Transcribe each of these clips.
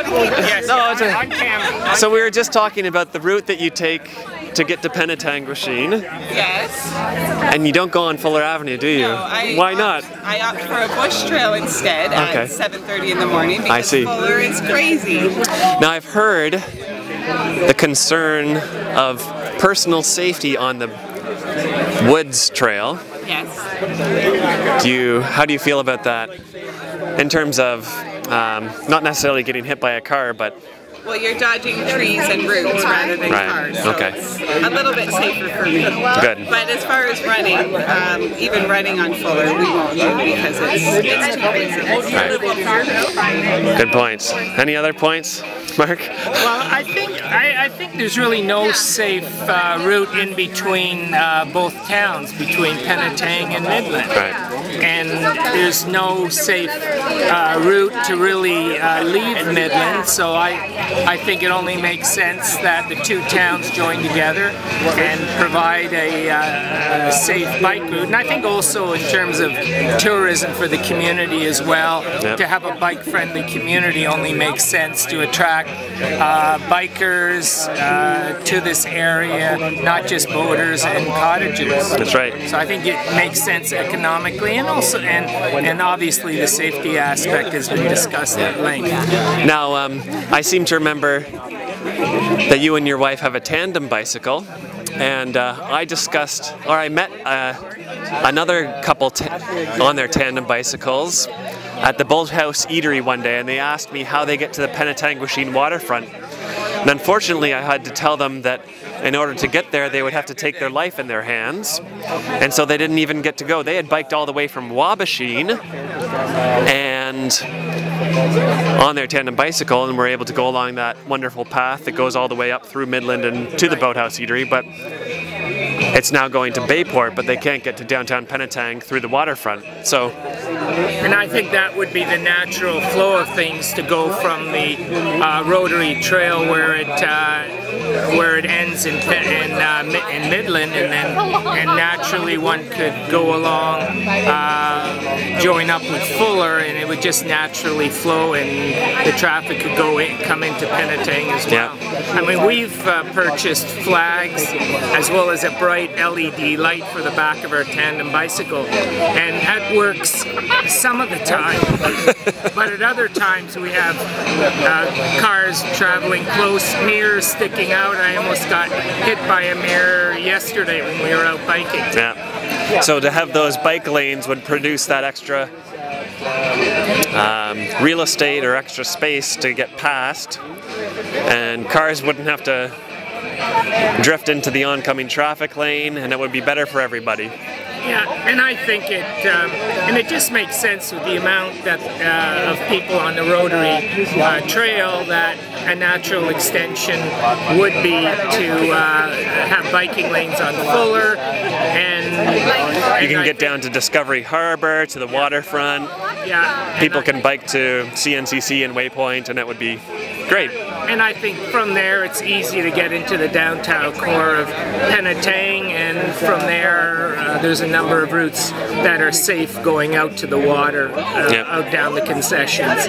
Yes, No, it's on camera. so we were just talking about the route that you take to get to Penetanguishene, Yes. and you don't go on Fuller Avenue, do you? No, Why not? I opt for a bush trail instead Okay. at 7:30 in the morning because I see. Fuller is crazy. Now I've heard the concern of personal safety on the Woods Trail. Yes. How do you feel about that in terms of not necessarily getting hit by a car, but Well, you're dodging trees and roots rather than Right, cars. So okay. it's a little bit safer for me. Good. But as far as running, even running on Fuller, we won't do because it's too crazy. good points. Any other points, Mark? Well, I think there's really no safe route in between both towns, between Penetang and Midland. Right. And there's no safe route to really leave Midland, so I think it only makes sense that the two towns join together and provide a safe bike route. And I think also in terms of tourism for the community as well, Yep. to have a bike-friendly community only makes sense to attract bikers to this area, not just boaters and cottagers. That's right. So I think it makes sense economically, and also and obviously the safety aspect has been discussed at length. Now, I seem to remember that you and your wife have a tandem bicycle, and I met another couple on their tandem bicycles at the Boathouse Eatery one day, and they asked me how they get to the Penetanguishene waterfront. And unfortunately, I had to tell them that in order to get there, they would have to take their life in their hands, and so they didn't even get to go. They had biked all the way from Wabashene and on their tandem bicycle, and were able to go along that wonderful path that goes all the way up through Midland and to the Boathouse Eatery, but it's now going to Bayport, but they can't get to downtown Penetang through the waterfront. So, And I think that would be the natural flow of things, to go from the Rotary Trail where it ends in Midland, and naturally one could go along, join up with Fuller, and it would just naturally flow, and the traffic could come into Penetang as well. Yeah. I mean, we've purchased flags as well as a bright LED light for the back of our tandem bicycle, and that works some of the time, but at other times we have cars traveling close, mirrors sticking out. I almost got hit by a mirror yesterday when we were out biking. yeah. So to have those bike lanes would produce that extra real estate or extra space to get past, and cars wouldn't have to drift into the oncoming traffic lane, and it would be better for everybody. Yeah, and I think it just makes sense with the amount that of people on the Rotary Trail, that a natural extension would be to have biking lanes on Fuller, and You can get down to Discovery Harbor, to the waterfront. Yeah, People can bike to CNCC and Waypoint, and that would be great. And I think from there it's easy to get into the downtown core of Penetang, and from there there's a number of routes that are safe going out to the water, out down the concessions.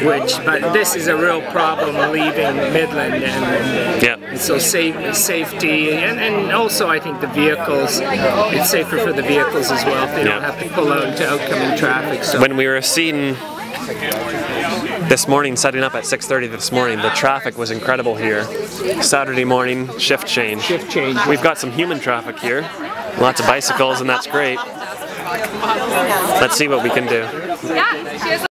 But this is a real problem leaving Midland, and so safety, and also I think the vehicles. It's safer for the vehicles as well if they don't have to pull out into outcoming traffic. So when we were seen this morning, setting up at 6:30 this morning, the traffic was incredible here. Saturday morning, shift change. We've got some human traffic here, lots of bicycles, and that's great. Let's see what we can do.